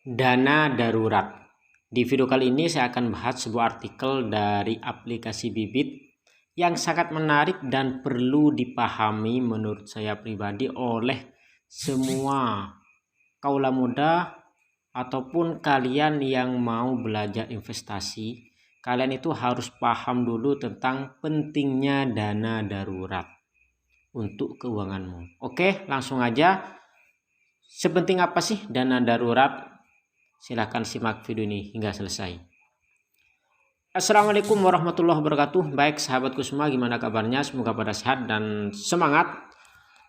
Dana darurat. Di video kali ini saya akan bahas sebuah artikel dari aplikasi Bibit yang sangat menarik dan perlu dipahami menurut saya pribadi oleh semua kaula muda ataupun kalian yang mau belajar investasi. Kalian itu harus paham dulu tentang pentingnya dana darurat untuk keuanganmu. Oke, langsung aja. Sepenting apa sih dana darurat? Silahkan simak video ini hingga selesai. Assalamualaikum warahmatullahi wabarakatuh. Baik sahabatku semua, gimana kabarnya? Semoga pada sehat dan semangat.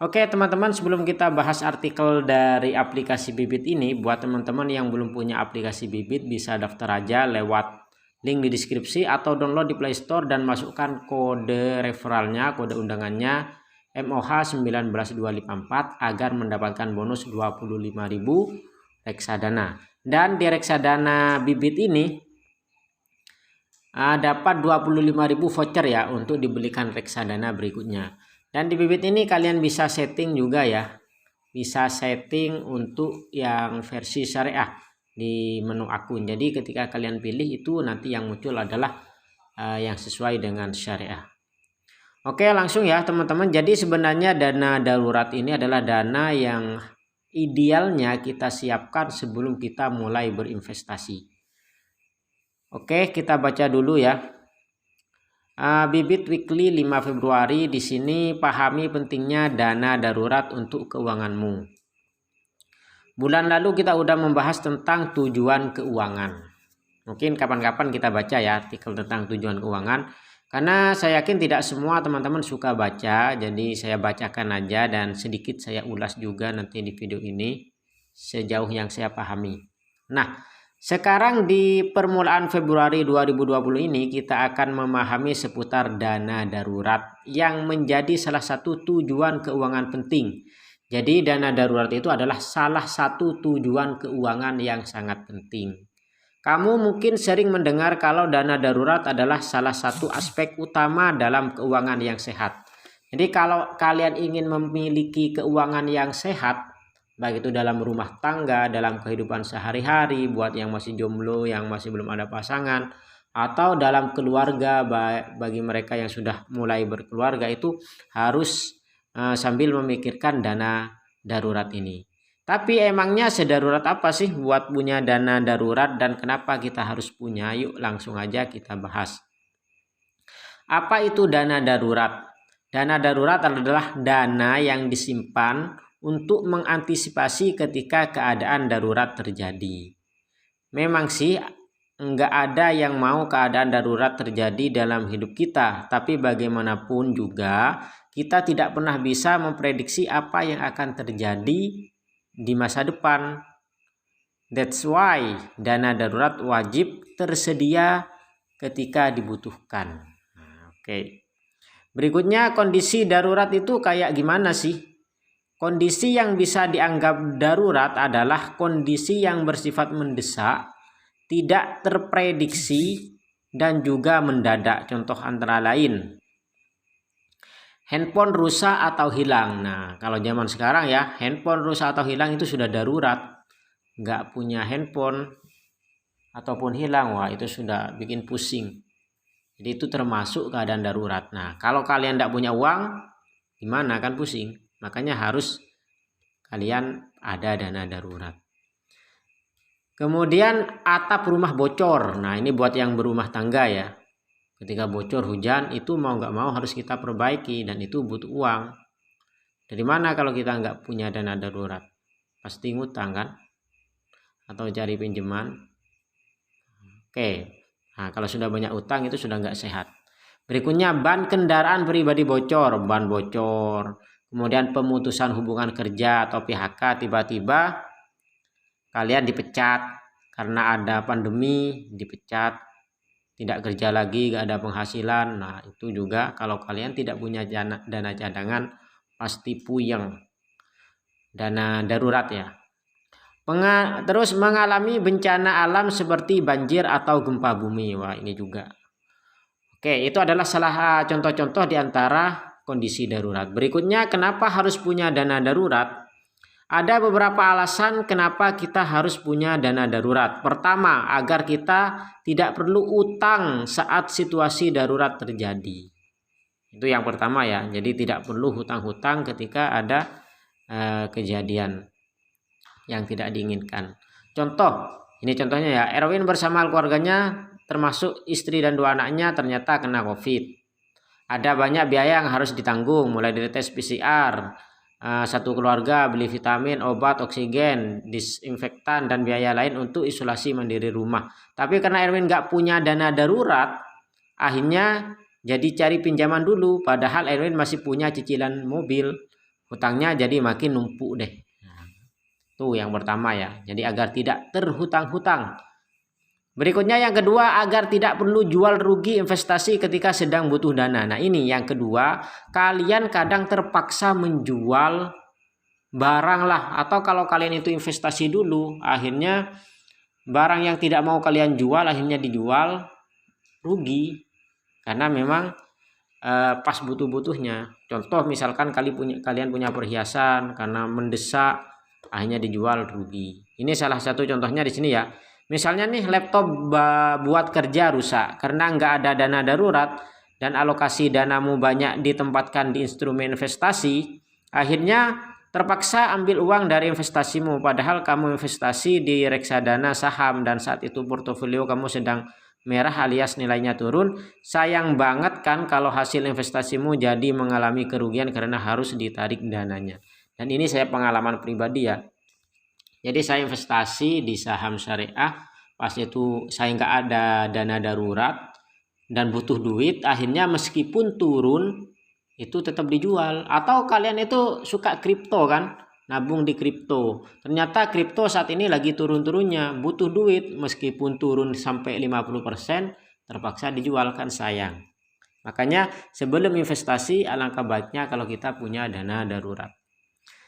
Oke teman-teman, sebelum kita bahas artikel dari aplikasi Bibit ini, buat teman-teman yang belum punya aplikasi Bibit bisa daftar aja lewat link di deskripsi atau download di Play Store dan masukkan kode referralnya, kode undangannya MOH 19254 agar mendapatkan bonus 25.000 reksadana. Dan di reksadana Bibit ini dapat 25.000 voucher ya untuk dibelikan reksadana berikutnya. Dan di Bibit ini kalian bisa setting juga ya. Bisa setting untuk yang versi syariah di menu akun. Jadi ketika kalian pilih itu nanti yang muncul adalah yang sesuai dengan syariah. Oke, langsung ya teman-teman. Jadi sebenarnya dana darurat ini adalah dana yang idealnya kita siapkan sebelum kita mulai berinvestasi. Oke, kita baca dulu ya. Bibit Weekly 5 Februari di sini, pahami pentingnya dana darurat untuk keuanganmu. Bulan lalu kita udah membahas tentang tujuan keuangan. Mungkin kapan-kapan kita baca ya artikel tentang tujuan keuangan. Karena saya yakin tidak semua teman-teman suka baca, jadi saya bacakan aja dan sedikit saya ulas juga nanti di video ini sejauh yang saya pahami. Nah, sekarang di permulaan Februari 2020 ini kita akan memahami seputar dana darurat yang menjadi salah satu tujuan keuangan penting. Jadi dana darurat itu adalah salah satu tujuan keuangan yang sangat penting. Kamu mungkin sering mendengar kalau dana darurat adalah salah satu aspek utama dalam keuangan yang sehat. Jadi kalau kalian ingin memiliki keuangan yang sehat, baik itu dalam rumah tangga, dalam kehidupan sehari-hari, buat yang masih jomblo, yang masih belum ada pasangan, atau dalam keluarga, bagi mereka yang sudah mulai berkeluarga itu harus sambil memikirkan dana darurat ini. Tapi emangnya sedarurat apa sih buat punya dana darurat dan kenapa kita harus punya? Yuk langsung aja kita bahas. Apa itu dana darurat? Dana darurat adalah dana yang disimpan untuk mengantisipasi ketika keadaan darurat terjadi. Memang sih nggak ada yang mau keadaan darurat terjadi dalam hidup kita. Tapi bagaimanapun juga kita tidak pernah bisa memprediksi apa yang akan terjadi di masa depan. That's why dana darurat wajib tersedia ketika dibutuhkan. Oke. Berikutnya, kondisi darurat itu kayak gimana sih? Kondisi yang bisa dianggap darurat adalah kondisi yang bersifat mendesak, tidak terprediksi, dan juga mendadak. Contoh antara lain, handphone rusak atau hilang. Nah, kalau zaman sekarang ya, handphone rusak atau hilang itu sudah darurat. Nggak punya handphone ataupun hilang, wah itu sudah bikin pusing. Jadi itu termasuk keadaan darurat. Nah, kalau kalian nggak punya uang, gimana kan pusing. Makanya harus kalian ada dana darurat. Kemudian atap rumah bocor. Nah, ini buat yang berumah tangga ya. Ketika bocor hujan itu mau nggak mau harus kita perbaiki dan itu butuh uang. Dari mana kalau kita nggak punya dana darurat? Pasti ngutang kan? Atau cari pinjaman. Oke. Nah, kalau sudah banyak utang itu sudah nggak sehat. Berikutnya ban kendaraan pribadi bocor, ban bocor. Kemudian pemutusan hubungan kerja atau PHK, tiba-tiba kalian dipecat karena ada pandemi, dipecat. Tidak kerja lagi, gak ada penghasilan. Nah itu juga kalau kalian tidak punya dana cadangan pasti puyeng. Dana darurat ya. Terus mengalami bencana alam seperti banjir atau gempa bumi. Wah ini juga. Oke, itu adalah salah contoh-contoh di antara kondisi darurat. Berikutnya, kenapa harus punya dana darurat? Ada beberapa alasan kenapa kita harus punya dana darurat. Pertama, agar kita tidak perlu utang saat situasi darurat terjadi. Itu yang pertama ya. Jadi tidak perlu hutang-hutang ketika ada kejadian yang tidak diinginkan. Contoh, ini contohnya ya. Erwin bersama keluarganya termasuk istri dan 2 anaknya ternyata kena COVID. Ada banyak biaya yang harus ditanggung, mulai dari tes PCR, satu keluarga beli vitamin, obat, oksigen, disinfektan, dan biaya lain untuk isolasi mandiri rumah. Tapi karena Erwin nggak punya dana darurat, akhirnya jadi cari pinjaman dulu, padahal Erwin masih punya cicilan mobil. Hutangnya jadi makin numpuk deh. Tuh yang pertama ya, jadi agar tidak terhutang-hutang. Berikutnya yang kedua, agar tidak perlu jual rugi investasi ketika sedang butuh dana. Nah ini yang kedua, kalian kadang terpaksa menjual barang lah. Atau kalau kalian itu investasi dulu, akhirnya barang yang tidak mau kalian jual akhirnya dijual, rugi. Karena memang pas butuh-butuhnya. Contoh misalkan kalian punya perhiasan, karena mendesak akhirnya dijual, rugi. Ini salah satu contohnya di sini ya. Misalnya nih laptop buat kerja rusak karena nggak ada dana darurat dan alokasi danamu banyak ditempatkan di instrumen investasi, akhirnya terpaksa ambil uang dari investasimu padahal kamu investasi di reksadana saham dan saat itu portofolio kamu sedang merah alias nilainya turun. Sayang banget kan kalau hasil investasimu jadi mengalami kerugian karena harus ditarik dananya. Dan ini saya pengalaman pribadi ya. Jadi saya investasi di saham syariah, pas itu saya nggak ada dana darurat dan butuh duit, akhirnya meskipun turun itu tetap dijual. Atau kalian itu suka kripto kan, nabung di kripto, ternyata kripto saat ini lagi turun-turunnya, butuh duit, meskipun turun sampai 50% terpaksa dijual, kan sayang. Makanya sebelum investasi alangkah baiknya kalau kita punya dana darurat.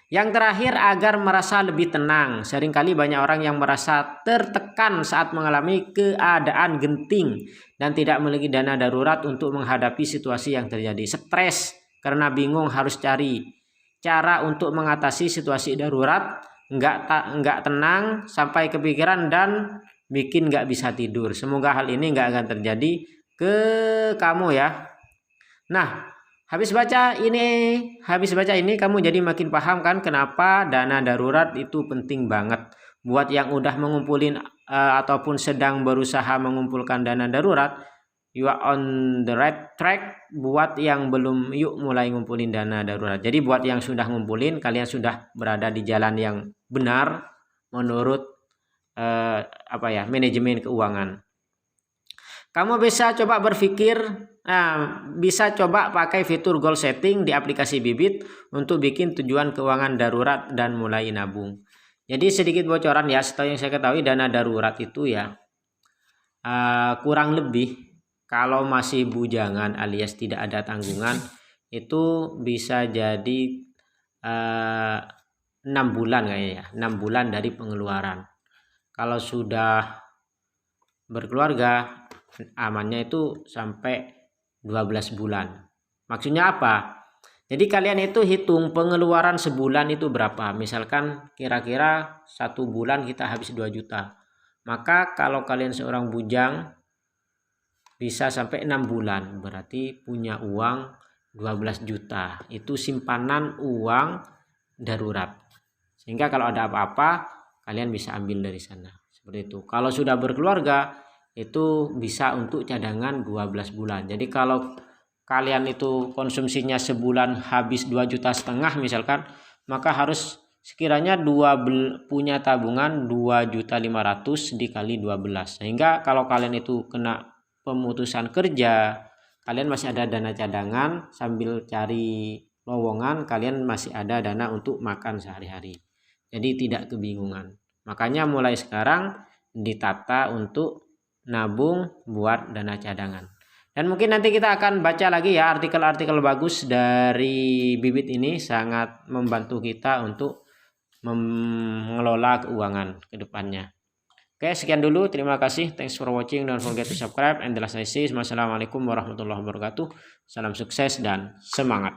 Yang terakhir, agar merasa lebih tenang. Seringkali banyak orang yang merasa tertekan saat mengalami keadaan genting dan tidak memiliki dana darurat untuk menghadapi situasi yang terjadi. Stres karena bingung harus cari cara untuk mengatasi situasi darurat, nggak tenang sampai kepikiran dan bikin nggak bisa tidur. Semoga hal ini nggak akan terjadi ke kamu ya. Nah, habis baca ini kamu jadi makin paham kan kenapa dana darurat itu penting banget. Buat yang udah mengumpulin ataupun sedang berusaha mengumpulkan dana darurat, you are on the right track. Buat yang belum, yuk mulai ngumpulin dana darurat. Jadi buat yang sudah ngumpulin, kalian sudah berada di jalan yang benar menurut manajemen keuangan. Kamu bisa coba berpikir, bisa coba pakai fitur goal setting di aplikasi Bibit untuk bikin tujuan keuangan darurat dan mulai nabung. Jadi sedikit bocoran ya, setahu yang saya ketahui dana darurat itu ya kurang lebih kalau masih bujangan alias tidak ada tanggungan itu bisa jadi 6 bulan kayaknya ya, 6 bulan dari pengeluaran. Kalau sudah berkeluarga amannya itu sampai 12 bulan. Maksudnya apa? Jadi kalian itu hitung pengeluaran sebulan itu berapa. Misalkan kira-kira 1 bulan kita habis 2 juta. Maka kalau kalian seorang bujang bisa sampai 6 bulan. Berarti punya uang 12 juta. Itu simpanan uang darurat. Sehingga kalau ada apa-apa kalian bisa ambil dari sana. Seperti itu. Kalau sudah berkeluarga itu bisa untuk cadangan 12 bulan. Jadi kalau kalian itu konsumsinya sebulan habis 2,5 juta misalkan, maka harus sekiranya punya tabungan 2.500.000 dikali 12. Sehingga kalau kalian itu kena pemutusan kerja, kalian masih ada dana cadangan, sambil cari lowongan kalian masih ada dana untuk makan sehari-hari. Jadi tidak kebingungan. Makanya mulai sekarang ditata untuk nabung buat dana cadangan. Dan mungkin nanti kita akan baca lagi ya artikel-artikel bagus dari Bibit ini, sangat membantu kita untuk mengelola keuangan ke depannya. Oke, sekian dulu. Terima kasih. Thanks for watching. Don't forget to subscribe and the last I say is wassalamualaikum warahmatullahi wabarakatuh. Salam sukses dan semangat.